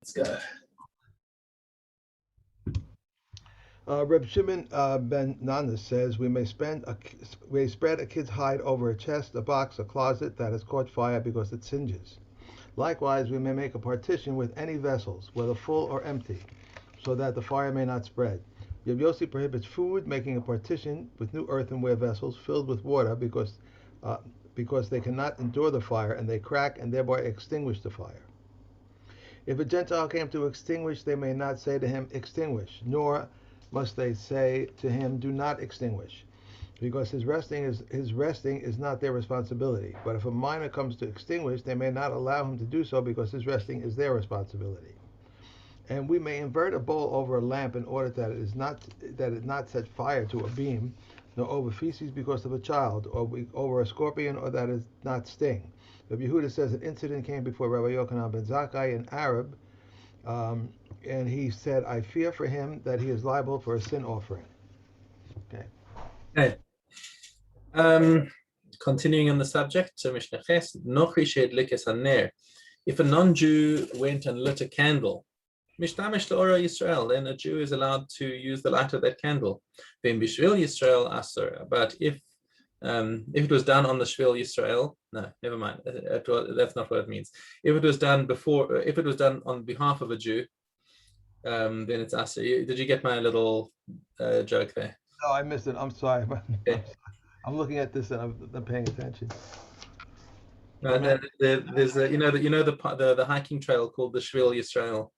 Let's go. Reb Shimon ben Nanas says we spread a kid's hide over a chest, a box, a closet that has caught fire because it singes. Likewise, we may make a partition with any vessels, whether full or empty, so that the fire may not spread. Reb Yossi prohibits food, making a partition with new earthenware vessels filled with water uh, because they cannot endure the fire and they crack and thereby extinguish the fire. If a Gentile came to extinguish, they may not say to him, extinguish, nor must they say to him, do not extinguish, because his resting is not their responsibility. But if a minor comes to extinguish, they may not allow him to do so because his resting is their responsibility. And we may invert a bowl over a lamp in order that it not set fire to a beam, nor over feces because of a child, or over a scorpion, or that it not sting. Rabbi Yehuda says an incident came before Rabbi Yochanan ben Zakkai, an Arab, um, and he said, "I fear for him that he is liable for a sin offering." Okay. Okay. Um, Continuing on the subject, so Mishna Ches, Nochi she'edlikes haner. If a non-Jew went and lit a candle, Mishtamish Ora Yisrael, then a Jew is allowed to use the light of that candle. Then Bishvil Yisrael Asur. But if it was done on the Shvil Yisrael, no, never mind. That's not what it means. If it was done before, if it was done on behalf of a Jew, then it's Asur. Did you get my little joke there? No, I missed it. I'm sorry. Okay. I'm looking at this and I'm paying attention. No, I'm at, there's a, the hiking trail called the Shvil Yisrael.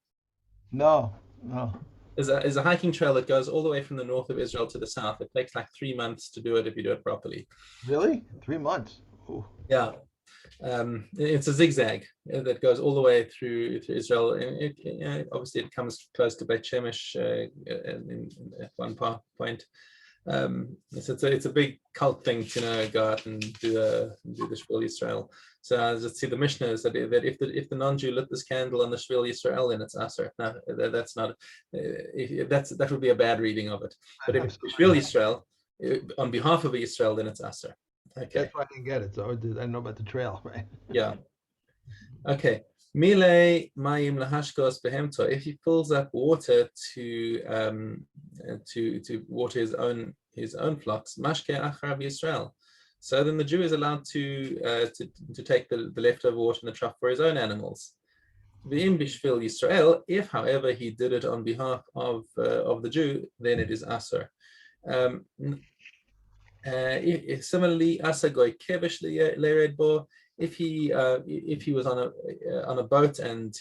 no, no. Is a hiking trail that goes all the way from the north of Israel to the south. It takes like 3 months to do it if you do it properly. Really? 3 months? Ooh. Yeah, it's a zigzag that goes all the way through Israel. Obviously, it comes close to Beit Shemesh at one point. It's a big cult thing to go out and do the Shvil Yisrael. So as I see the Mishnah is that if the non-Jew lit this candle on the Shvil Yisrael, then it's Aser. No, that's not. That would be a bad reading of it. But if it's Shvil Yisrael on behalf of Israel, then it's Aser. Okay. That's why I didn't get it. So I didn't know about the trail, right? Yeah. Okay. Mile mayim lahashkos behemto. If he fills up water to water his own flocks, mashke acharav Yisrael. So then the Jew is allowed to take the leftover water in the trough for his own animals. V'im bishvil Yisrael. If, however, he did it on behalf of the Jew, then it is aser. Um, Similarly, asa goy kevish lered bo. If he was on a boat and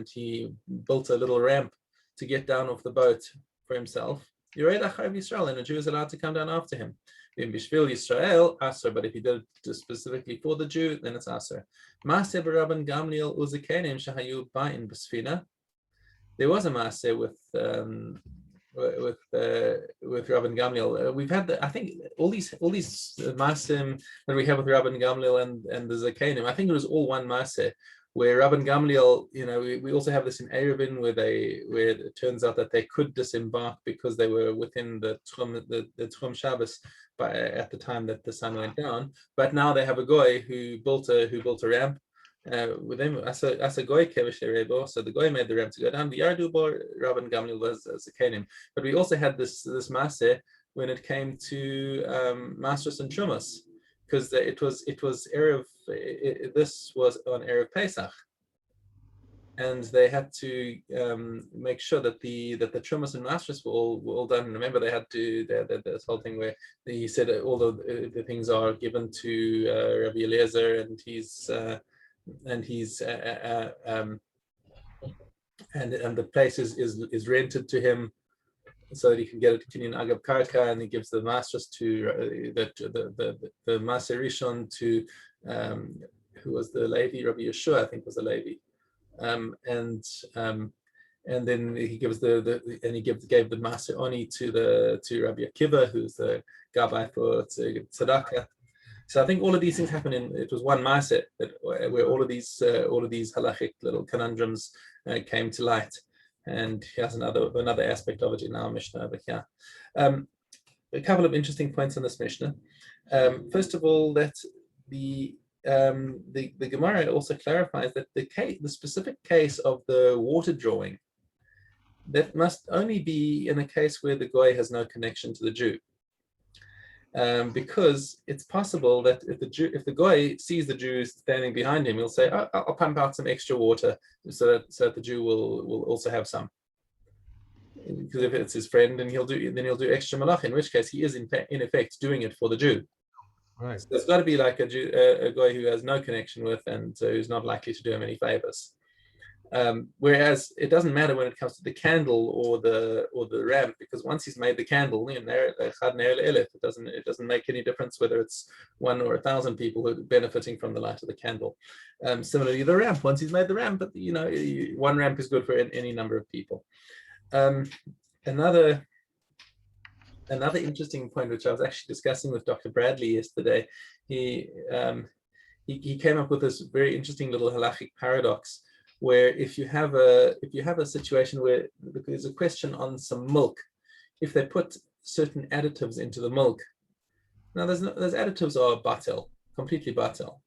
he built a little ramp to get down off the boat for himself, Yered Achav Yisrael, and a Jew is allowed to come down after him. In Bishvil Yisrael, Aser, but if he did it specifically for the Jew, then it's Aser. Maaseh b'Rabban Gamliel uzakenim shahayu ba'in b'sfina. There was a Maaseh with Rabban Gamliel. We've had I think all these Maaseh that we have with Rabban Gamliel and the Zakenim. I think it was all one Maaseh where Rabban Gamliel, we also have this in Eruvin where it turns out that they could disembark because they were within the Tchum Shabbos at the time that the sun went down. But now they have a goy who built a ramp with them as a goy kevish, so the goy made the ramp to go down. The Yardu bar Rabban Gamliel was a Kanim. But we also had this Maaseh when it came to Masros and Chumas, because it was Erev. This was on Erev Pesach, and they had to make sure that the Chumas and Masros were all done. Remember, they had to this whole thing where he said all the things are given to Rabbi Eliezer, and he's and the place is rented to him so that he can get a Kinyan Agab Karka, and he gives the masters to the Maser Rishon to who was the Levi, Rabbi Yeshua, I think was the Levi, and then he gives gave the Maser Oni to Rabbi Akiva, who's the Gabbai for Tzedakah. So I think all of these things happen it was one Maaseh where all of these halachic little conundrums came to light. And here's another aspect of it in our Mishnah over here. A couple of interesting points on this Mishnah. First of all, that the Gemara also clarifies that the specific case of the water drawing, that must only be in a case where the goy has no connection to the Jew. Because it's possible that if the goy sees the Jew standing behind him, he'll say, oh, I'll pump out some extra water so that the Jew will also have some. Because if it's his friend, and he'll do extra malach, in which case he is in effect doing it for the Jew. Right. So there's got to be like a guy who has no connection with, and who's not likely to do him any favors. Whereas it doesn't matter when it comes to the candle or the lamp, because once he's made the candle, it doesn't make any difference whether it's 1 or 1,000 people who are benefiting from the light of the candle. Similarly, the ramp, once he's made the ramp, but one ramp is good for any number of people. Another interesting point, which I was actually discussing with Dr. Bradley yesterday, he came up with this very interesting little halachic paradox, where if you have a situation where there's a question on some milk, if they put certain additives into the milk, now those additives are batel, completely batel.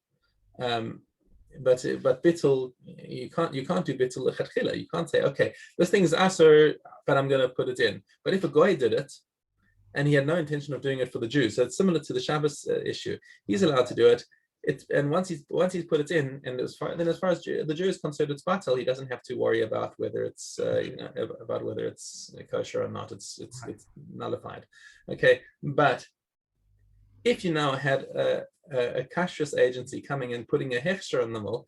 But bittul, you can't do bittul lechatchila. You can't say, okay, this thing is aser, but I'm going to put it in. But if a goy did it, and he had no intention of doing it for the Jew, so it's similar to the Shabbos issue. He's allowed to do it. And once he's put it in, and as far as the Jew is concerned, it's batel. He doesn't have to worry about whether it's kosher or not. It's nullified. Okay, but if you now had a kashrus agency coming and putting a hechsher on the milk,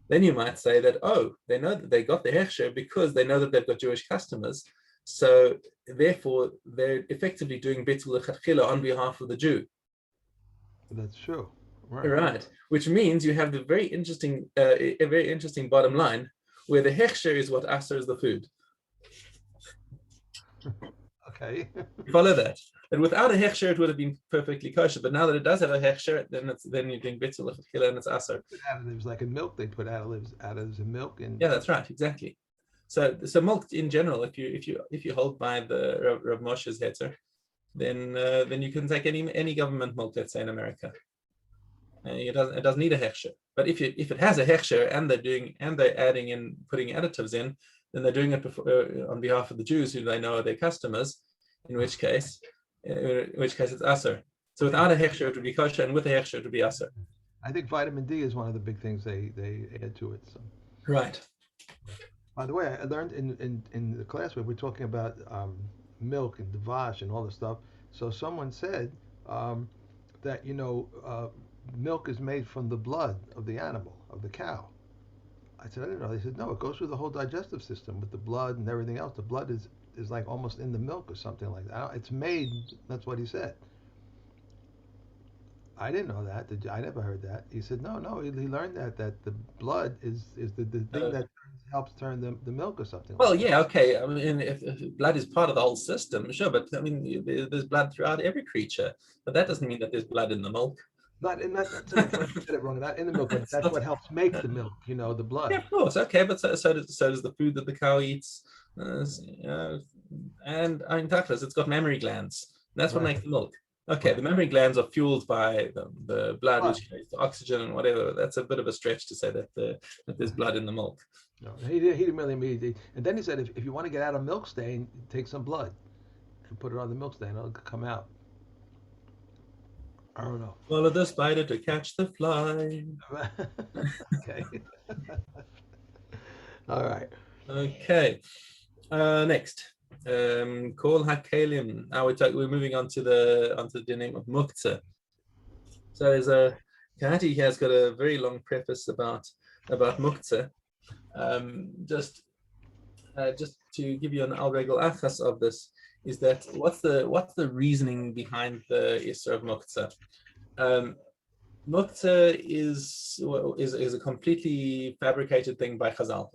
then you might say that, oh, they know that they got the hechsher because they know that they've got Jewish customers, so therefore they're effectively doing bittul lechatchila on behalf of the Jew. That's true. Right, which means you have a very interesting bottom line, where the hechsher is what aser is the food. Okay. Follow that. And without a hechsher, it would have been perfectly kosher. But now that it does have a hechsher, then you're doing bittul lechatchila and it's aser. Additives like in milk, they put additives in milk, and yeah, that's right, exactly. So milk in general, if you hold by the Rav Moshe's heter, then you can take any government milk, let's say in America. It doesn't need a hechsher. But if it has a hechsher and they're adding in, putting additives in, then they're doing it on behalf of the Jews who they know are their customers. In which case it's aser. So without a hechsher it would be kosher, and with a hechsher it would be aser. I think vitamin D is one of the big things they add to it. So. Right. By the way, I learned in the class where we're talking about milk and davash and all this stuff. So someone said that milk is made from the blood of the animal, of the cow. I said, I didn't know. They said, no, it goes through the whole digestive system with the blood and everything else. The blood is like almost in the milk or something like that. It's made, that's what he said. I didn't know that. I never heard that. He said, no, he learned that the blood is the thing that helps turn the milk or something well, like that. Yeah, okay. I mean, if blood is part of the whole system, sure, but I mean, there's blood throughout every creature, but that doesn't mean that there's blood in the milk. Not in that. I said it wrong. Not in the milk, but that's what helps make the milk. The blood. Yeah, of course. Okay, but so does the food that the cow eats, and I mean, tachlis, it's got mammary glands. That's what makes the milk. Okay, the mammary glands are fueled by the blood, which creates the oxygen and whatever. That's a bit of a stretch to say that there's blood in the milk. No, he didn't really mean. And then he said, if you want to get out a milk stain, take some blood and put it on the milk stain. It'll come out. I don't know. Follow the spider to catch the fly. Okay. All right. Okay. Next. Kol hakelim. Now we're moving on to the name of muktzah. So there's Kahati here has got a very long preface about muktzah. Just to give you an al regel achas of this, is that what's the reasoning behind the Isser of muktzah? Muktzah is a completely fabricated thing by Chazal.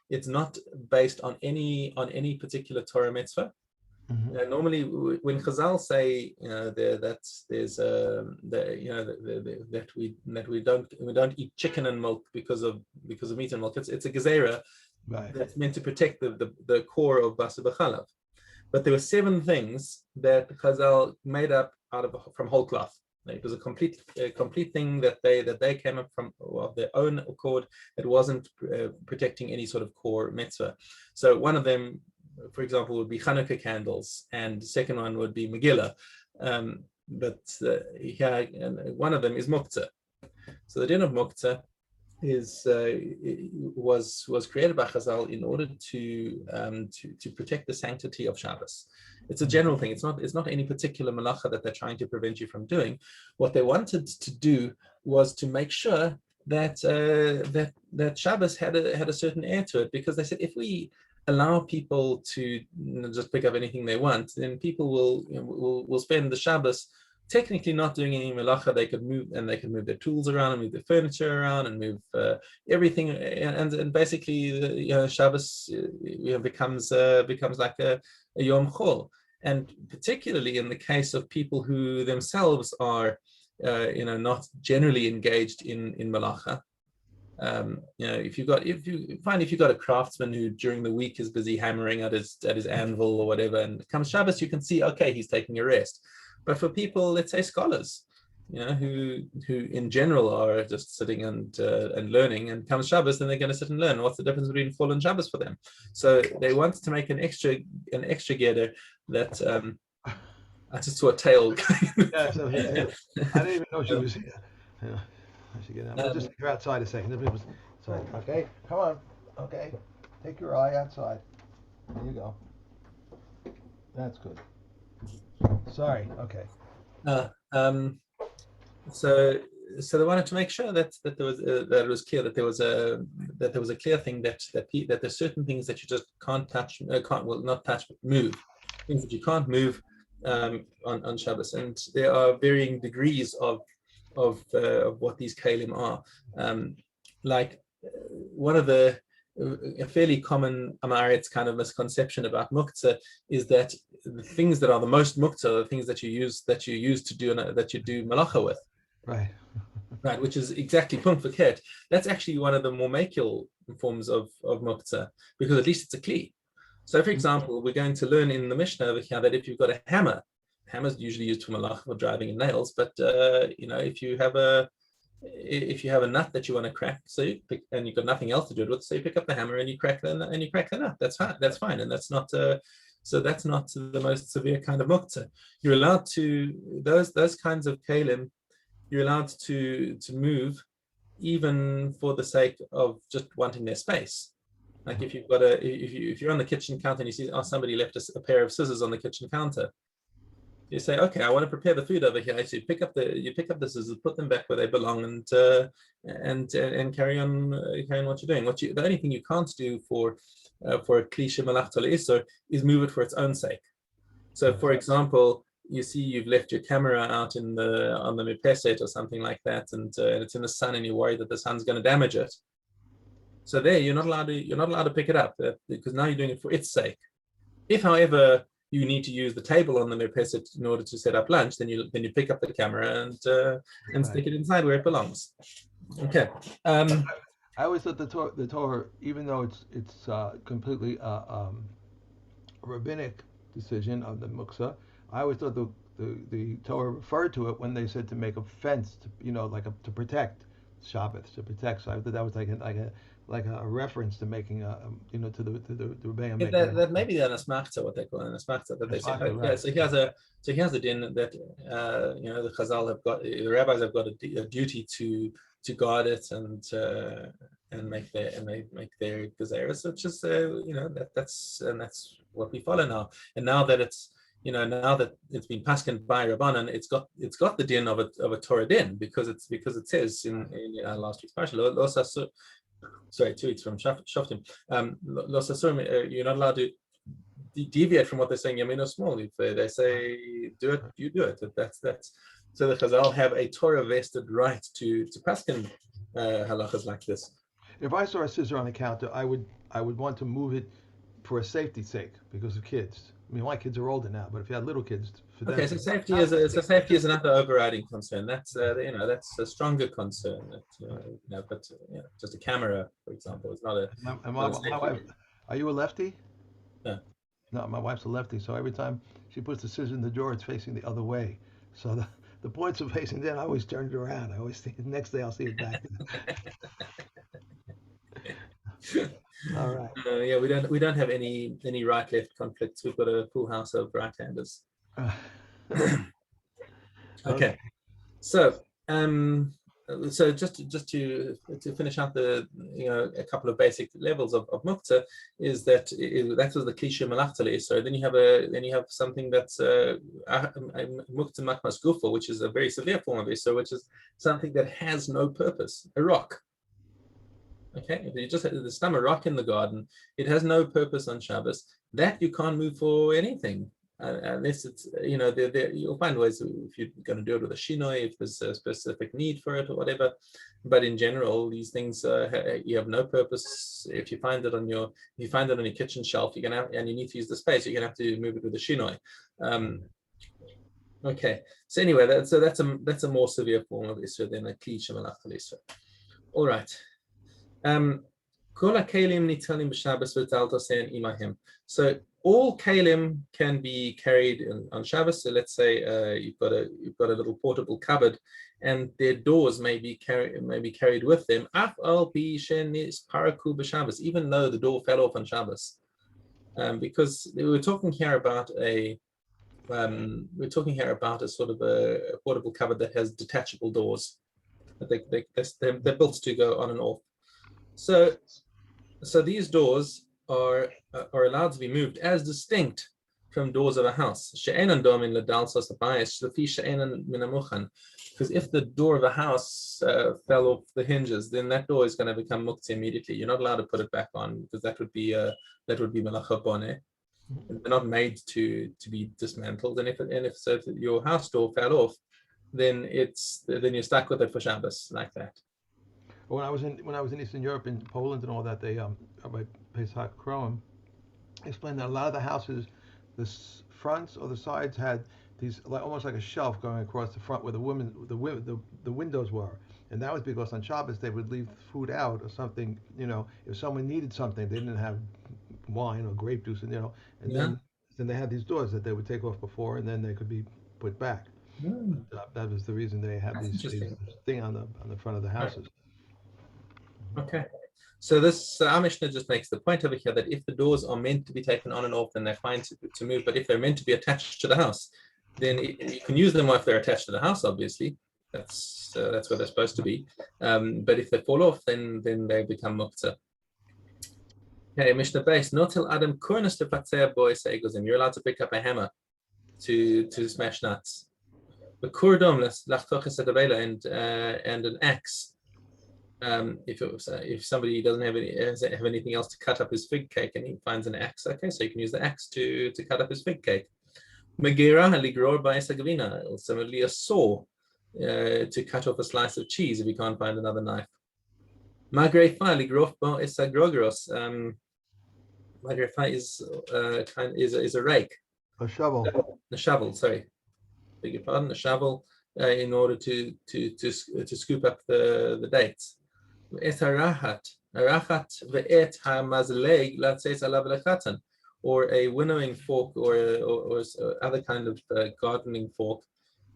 It's not based on any particular Torah mitzvah. Mm-hmm. Normally, when Chazal say that we don't eat chicken and milk because of meat and milk, it's a gezerah. Right. That's meant to protect the core of Basar B'chalav. But there were 7 things that Chazal made up from whole cloth. It was a complete thing that they came up from of their own accord. It wasn't protecting any sort of core mitzvah. So one of them, for example, would be Hanukkah candles, and the second one would be Megillah. But one of them is Muktzah. So the din of Muktzah was created by Chazal in order to protect the sanctity of Shabbos. It's a general thing. It's not any particular malacha that they're trying to prevent you from doing. What they wanted to do was to make sure that that Shabbos had a certain air to it, because they said if we allow people to just pick up anything they want, then people will spend the Shabbos technically not doing any melacha. They could move their tools around and move their furniture around and move everything, and basically Shabbos becomes like a Yom Chol. And particularly in the case of people who themselves are not generally engaged in melacha. If you've got a craftsman who during the week is busy hammering at his anvil or whatever, and comes Shabbos you can see, okay, he's taking a rest. But for people, let's say scholars, who in general are just sitting and learning, and comes Shabbos, then they're going to sit and learn. What's the difference between Chol and Shabbos for them? So they wanted to make an extra gather that. I just saw a tail. Yeah, so, yeah. I didn't even know she was here. Yeah, I should get out. Just take her outside a second. Sorry. Okay, come on. Okay, take your eye outside. There you go. That's good. Sorry. Okay. So they wanted to make sure that there was that it was clear that there was a clear thing that there's certain things that you just can't touch, not touch, but move, things that you can't move on Shabbos, and there are varying degrees of what these kalim are. One of a fairly common Amaret's kind of misconception about muktzah is that the things that are the most muktzah are the things that you use to do that you do malacha with. Right. Right, which is exactly punkt verkehrt. That's actually one of the more makil forms of muktzah, because at least it's a kli. So, for example, we're going to learn in the Mishna over here that if you've got a hammer is usually used for malacha, for driving in nails. But if you have a nut that you want to crack, and you've got nothing else to do it with, so you pick up the hammer and you crack the nut. That's fine, and that's not the most severe kind of muktzah. You're allowed to those kinds of kalim. You're allowed to move, even for the sake of just wanting their space. Like if you're on the kitchen counter and you see, somebody left a pair of scissors on the kitchen counter, you say, okay, I want to prepare the food over here. So you pick up the scissors, put them back where they belong, and carry on what you're doing. The only thing you can't do for a klisha malach isur is move it for its own sake. So, for example, you see you've left your camera out on the mirpeset or something like that, and it's in the sun, and you're worried that the sun's going to damage it. So there, you're not allowed to pick it up, because now you're doing it for its sake. If, however, you need to use the table on the mirpeset in order to set up lunch, then you pick up the camera and stick it inside where it belongs. Okay. I always thought the Torah, even though it's completely rabbinic decision of the muktzah, I always thought the Torah referred to it when they said to make a fence, to protect Shabbos, to protect. So I thought that was like a reference to making to the Rebbeim. That maybe an asmachta, what they call an asmachta, that they say. Right. Yeah, so here's the din that the Chazal have got, the rabbis have got a duty to guard it and make their gezeres, which is that's what we follow now. And now that it's been paskened by Rabbanan, it's got the din of a Torah din, because it says in last week's parsha, 2 weeks from Shoftim, you're not allowed to deviate from what they're saying yamin or small. If they say do it, you do it. That's so the Chazal have a Torah vested right to pasken halachas like this. If I saw a scissor on the counter, I would want to move it for a safety's sake, because of kids. I mean, my kids are older now, but if you had little kids, for them. Okay, so safety is another overriding concern. That's that's a stronger concern. But just a camera, for example, is not a. My wife, are you a lefty? No. No, my wife's a lefty, so every time she puts the scissors in the drawer, it's facing the other way. So the points of facing down, I always turn it around. I always think the next day I'll see it back. All right. Yeah, we don't have any right left conflicts. We've got a full house of right-handers. Uh, okay. Okay, so so just to finish out the a couple of basic levels of muktzah is that that was the klisha malachtale. So then you have something that's muktzah makmas gufo, which is a very severe form of isur, which is something that has no purpose, a rock. Okay, if you just there's some a rock in the garden, it has no purpose on Shabbos. That you can't move for anything. Unless it's, you'll find ways if you're going to do it with a shinoi, if there's a specific need for it or whatever. But in general, these things you have no purpose. If you find it on your kitchen shelf, you're gonna have, and you need to use the space, you're gonna have to move it with a shinoi. Okay. So anyway, that's a more severe form of isur than a kli shemalachal isur. All right. So all kalim can be carried on Shabbos. So let's say you've got a little portable cupboard, and their doors may be carried with them. Even though the door fell off on Shabbos, because we're talking here about a sort of a portable cupboard that has detachable doors. They're built to go on and off. So these doors are allowed to be moved as distinct from doors of a house. Because if the door of a house fell off the hinges, then that door is going to become muktzah immediately. You're not allowed to put it back on, because that would be melacha boneh. They're not made to be dismantled. And if your house door fell off, then you're stuck with it for Shabbos like that. When I was in Eastern Europe, in Poland and all that, they by Pesach Kroim explained that a lot of the houses, the fronts or the sides had these almost like a shelf going across the front where the windows were, and that was because on Shabbos they would leave food out or something. If someone needed something, they didn't have wine or grape juice, then they had these doors that they would take off before, and then they could be put back. That was the reason they had these thing on the front of the houses. Okay, so this our Mishna just makes the point over here that if the doors are meant to be taken on and off, then they're fine to move. But if they're meant to be attached to the house, then you can use them if they're attached to the house. Obviously, that's where they're supposed to be. But if they fall off, then they become muktzah. Okay, Mishnah base. Not till Adam kornus to patzeh boys egozim. You're allowed to pick up a hammer to smash nuts. The kurdom lachtoches and an axe. If somebody doesn't have anything else to cut up his fig cake and he finds an axe, okay, so you can use the axe to cut up his fig cake. Megera ligror ba'esagavina, similarly a saw to cut off a slice of cheese if you can't find another knife. Magrefa ligrof ba'esagrogros. Magrefa is a rake. A shovel. A shovel. Sorry, beg your pardon. A shovel in order to scoop up the dates. Or a winnowing fork or other kind of gardening fork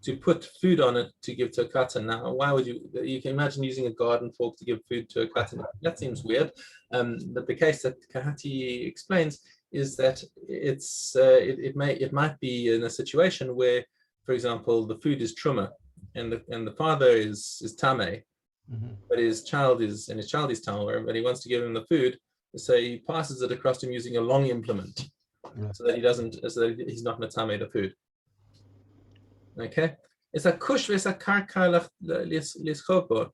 to put food on it to give to a katan. Now, why would you can imagine using a garden fork to give food to a katan? That seems weird. But the case that Kahati explains is that it might be in a situation where, for example, the food is truma and the father is tameh. But his child is tahor, but he wants to give him the food, so he passes it across to him using a long implement, so that he's not matame the food. Okay, it's a kush v'es a karka lischopor.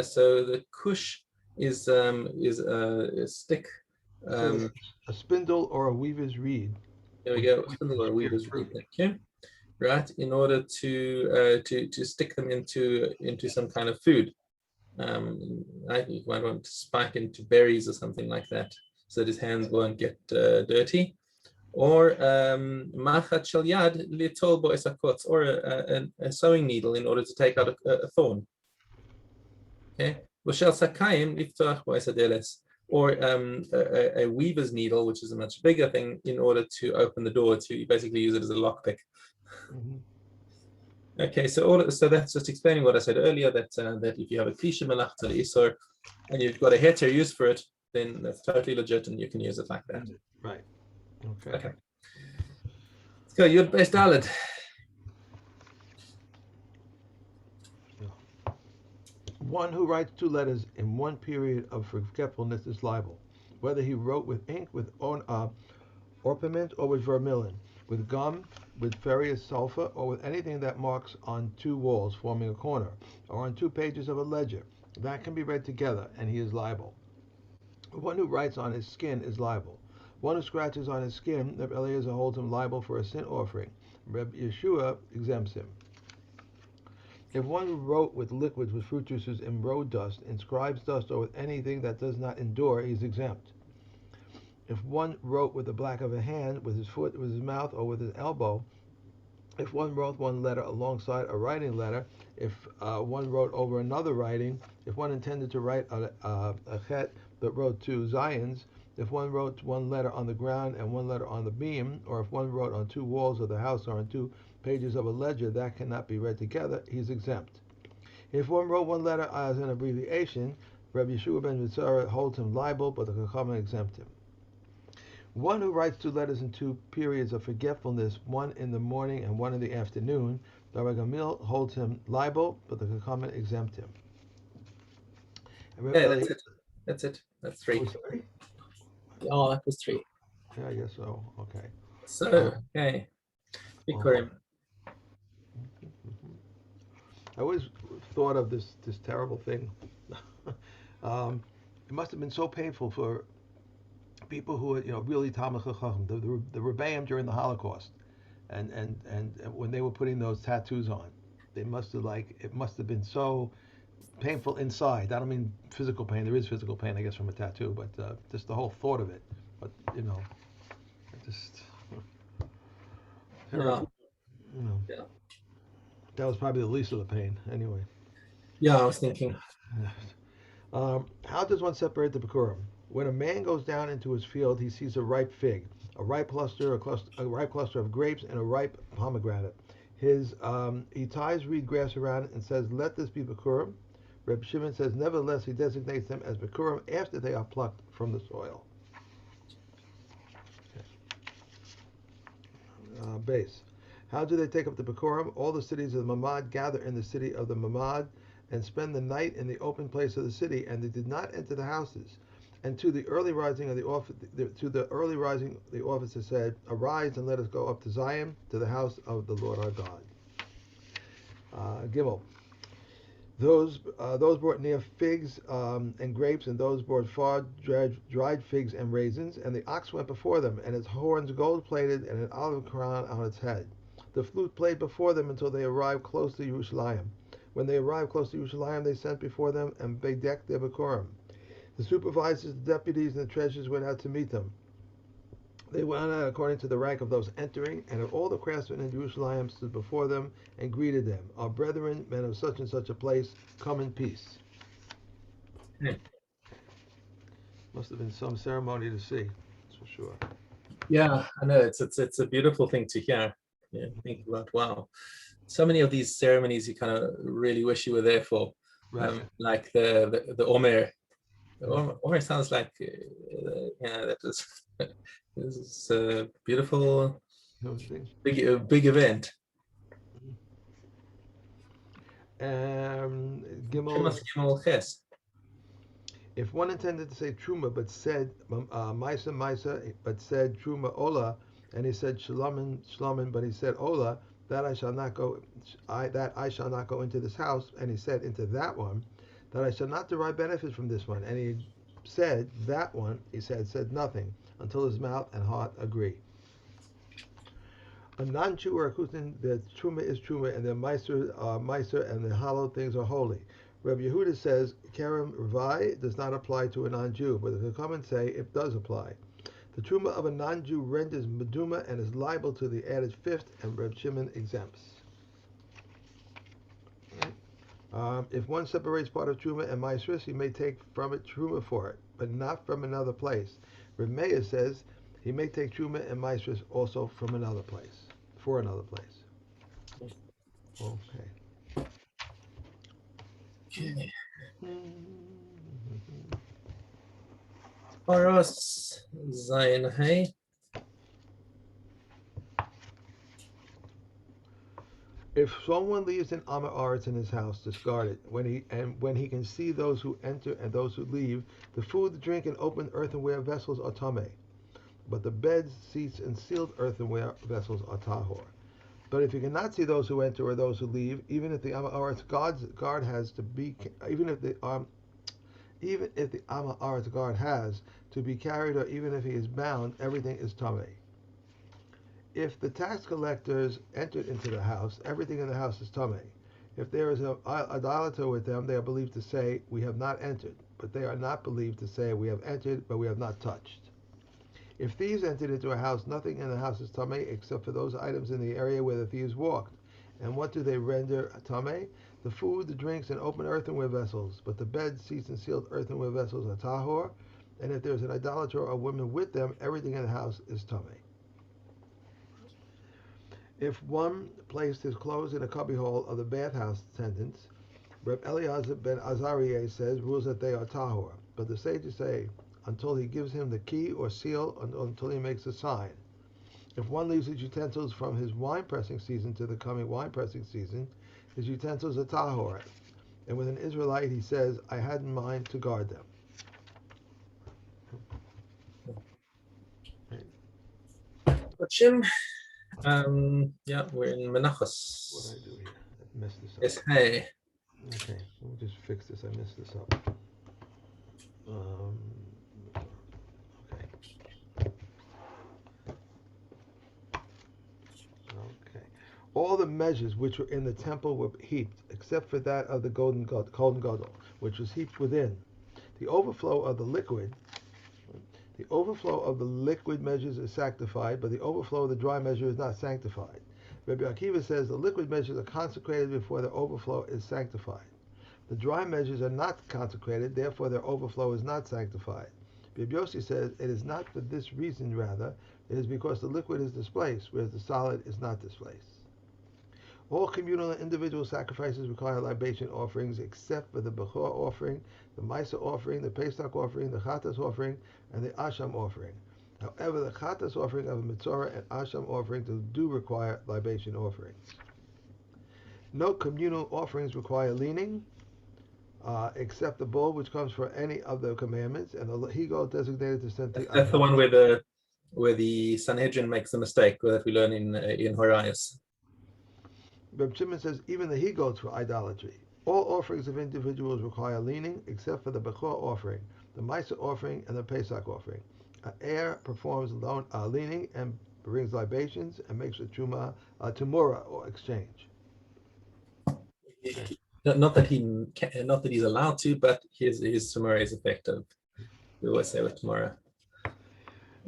So the kush is a stick, a spindle or a weaver's reed. There we go, spindle or a weaver's reed. Okay. Right, in order to stick them into some kind of food. Right? You might want to spike into berries or something like that, so that his hands won't get dirty. Or machat shel yad litol bo esakotz, or a sewing needle in order to take out a thorn. Okay, v'shel sakayim liftach bo esadeles, or a weaver's needle, which is a much bigger thing, in order to open the door, to basically use it as a lockpick. Okay, so that's just explaining what I said earlier, that if you have a klisha melachta isor and you've got a heter use for it, then that's totally legit and you can use it like that. Right. Okay. Okay. Let's go. Yud Beis Daled. One who writes two letters in one period of forgetfulness is liable, whether he wrote with ink, with orpiment, or with vermilion, with gum, with ferrous sulfur, or with anything that marks on two walls forming a corner, or on two pages of a ledger. That can be read together, and he is liable. One who writes on his skin is liable. One who scratches on his skin, Reb Eliezer holds him liable for a sin offering. Reb Yeshua exempts him. If one wrote with liquids, with fruit juices, in road dust, in scribe's dust, or with anything that does not endure, he is exempt. If one wrote with the back of a hand, with his foot, with his mouth, or with his elbow, if one wrote one letter alongside a writing letter, if one wrote over another writing, if one intended to write a chet but wrote two zions, if one wrote one letter on the ground and one letter on the beam, or if one wrote on two walls of the house or on two pages of a ledger that cannot be read together, he is exempt. If one wrote one letter as an abbreviation, Rabbi Yeshua ben Mitzvah holds him liable, but the Chachamim exempt him. One who writes two letters in two periods of forgetfulness, one in the morning and one in the afternoon, the Gamil holds him liable, but the Chachamim exempt him. Yeah, that's it. That's it. That's three. Sorry? Oh, that was three. Yeah, I guess so. Okay. So, okay. Bikurim. I always thought of this terrible thing. It must have been so painful for people who were, really Talmid Chacham, the Rebbeim during the Holocaust, and when they were putting those tattoos on, they must have it must have been so painful inside. I don't mean physical pain. There is physical pain, I guess, from a tattoo, but just the whole thought of it. But just Yeah. Yeah. That was probably the least of the pain, anyway. Yeah, I was thinking. How does one separate the Bikurim? When a man goes down into his field, he sees a ripe fig, a ripe cluster, a ripe cluster of grapes, and a ripe pomegranate. He ties reed grass around it and says, "Let this be Bikurim." Reb Shimon says, nevertheless, he designates them as Bikurim after they are plucked from the soil. Base. How do they take up the Bikurim? All the cities of the Mamad gather in the city of the Mamad and spend the night in the open place of the city, and they did not enter the houses. And to the early rising the officer said, "Arise and let us go up to Zion, to the house of the Lord our God." Gimel. Those brought near figs and grapes, and those brought far dried figs and raisins. And the ox went before them, and its horns gold-plated, and an olive crown on its head. The flute played before them until they arrived close to Yerushalayim. When they arrived close to Yerushalayim, they sent before them and bedecked their Bikurim. The supervisors, the deputies, and the treasurers went out to meet them. They went out according to the rank of those entering, and of all the craftsmen in Jerusalem stood before them and greeted them. Our brethren, men of such and such a place, come in peace. Must have been some ceremony to see, that's for sure. Yeah, I know. It's a beautiful thing to hear. Yeah, think about, wow. So many of these ceremonies you kind of really wish you were there for. Right. Like the Omer. Omer sounds like that is this is a beautiful big event. Gimel Ches. If one intended to say truma but said maisa but said truma ola, and he said shalamin but he said ola, that I shall not go into this house, and he said into that one, that I shall not derive benefit from this one, and he said that one, he said nothing until his mouth and heart agree. A non-Jew or a Kusin, the truma is truma, and the meiser, and the hallowed things are holy. Rabbi Yehuda says Kerem Revai does not apply to a non-Jew, but the comments say it does apply. The truma of a non-Jew renders meduma and is liable to the added fifth, and Reb Shimon exempts. If one separates part of truma and maasros, he may take from it truma for it, but not from another place. Reb Meir says he may take truma and maasros also from another place, for another place. Okay. Okay. Mhm. Paras Zayin Hey. If someone leaves an Amar Aretz in his house, discard it. When he can see those who enter and those who leave, the food, the drink, and open earthenware vessels are tameh. But the beds, seats, and sealed earthenware vessels are tahor. But if you cannot see those who enter or those who leave, even if the Amar Aretz guard has to be, even if the Amar Aretz guard has to be carried, or even if he is bound, everything is tameh. If the tax collectors entered into the house, everything in the house is tameh. If there is an idolater with them, they are believed to say, "We have not entered," but they are not believed to say, "We have entered, but we have not touched." If thieves entered into a house, nothing in the house is tameh except for those items in the area where the thieves walked. And what do they render tameh? The food, the drinks, and open earthenware vessels. But the beds, seats, and sealed earthenware vessels are tahor. And if there is an idolater or woman with them, everything in the house is tameh. If one placed his clothes in a cubbyhole of the bathhouse attendants, Reb Eliezer ben Azariah says rules that they are tahor. But the sages say until he gives him the key or seal, until he makes a sign. If one leaves his utensils from his wine pressing season to the coming wine pressing season, his utensils are tahor. And with an Israelite, he says, "I had in mind to guard them." Okay. Bachim. Yeah, we're in What did Menachos. I do here? I messed this up. Yes, hey. Okay, let me just fix this. I messed this up. Um, okay, okay. All the measures which were in the temple were heaped, except for that of the golden gadol, which was heaped within. The overflow of the liquid The overflow of the liquid measures is sanctified, but the overflow of the dry measure is not sanctified. Rabbi Akiva says the liquid measures are consecrated before their overflow is sanctified. The dry measures are not consecrated, therefore their overflow is not sanctified. Rabbi Yossi says it is not for this reason, rather, it is because the liquid is displaced, whereas the solid is not displaced. All communal and individual sacrifices require libation offerings except for the Bechor offering, the Misa offering, the Pesach offering, the Chatas offering, and the Asham offering. However, the Chatas offering of the Mitzorah and Asham offerings do require libation offerings. No communal offerings require leaning, except the bull, which comes for any of the commandments, and the he-goat designated to send the That's the one where the Sanhedrin makes the mistake that we learn in Horayos. Reb Shimon says even the he-goats for idolatry. All offerings of individuals require leaning, except for the Bechor offering, the Misa offering, and the Pesach offering. An heir performs leaning and brings libations and makes a tumura or exchange. Okay. Not that he's allowed to, but his Tamara is effective. We always say with Tamara.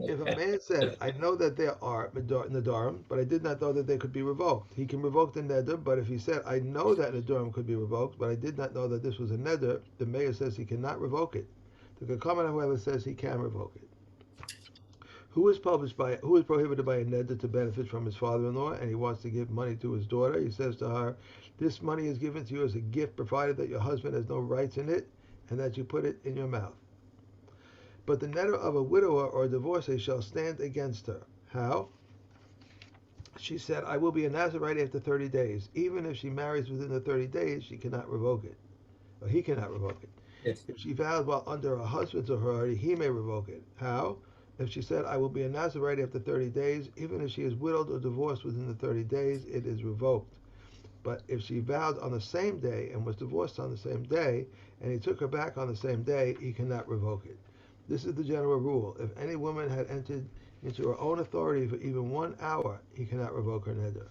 If a Okay. man said, "I know that there are Nadarim, but I did not know that they could be revoked," he can revoke the Neder, but if he said, "I know that Nadarim could be revoked, but I did not know that this was a Neder," the mayor says he cannot revoke it. The Kakaman, however, says he can revoke it. Who is prohibited by a Neder to benefit from his father-in-law, and he wants to give money to his daughter? He says to her, "This money is given to you as a gift, provided that your husband has no rights in it, and that you put it in your mouth." But the neder of a widower or a divorcee shall stand against her. How? She said, "I will be a Nazarite after 30 days." Even if she marries within the 30 days, she cannot revoke it. Or he cannot revoke it. Yes. If she vows while under her husband's authority, he may revoke it. How? If she said, "I will be a Nazarite after 30 days," even if she is widowed or divorced within the 30 days, it is revoked. But if she vowed on the same day and was divorced on the same day, and he took her back on the same day, he cannot revoke it. This is the general rule. If any woman had entered into her own authority for even 1 hour, he cannot revoke her neder.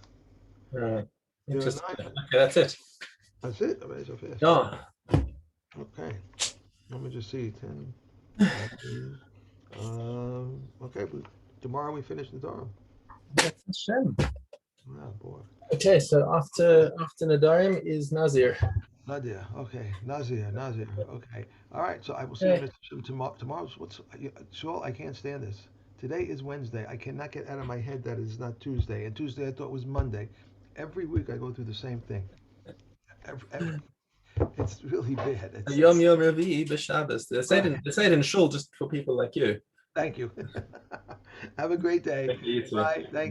Right. There are Interesting. nine. Okay, that's it. That's it. I made it so fast. Yeah. Okay. Let me just see. 10. Okay. But tomorrow we finish the Torah. That's a shame. Oh, boy. Okay, so after Nadarim is Nazir. Nadia. Okay. Nazir. Nazir. Okay. All right. So I will see you, Okay. Mr. Shim, tomorrow. Tomorrow's what's Shaul, I can't stand this. Today is Wednesday. I cannot get out of my head that it is not Tuesday. And Tuesday I thought was Monday. Every week I go through the same thing. It's really bad. Yom Yom Revi'i b'Shabbos. Right. They say it in shul just for people like you. Thank you. Have a great day. Thank you, you too. Bye. Thank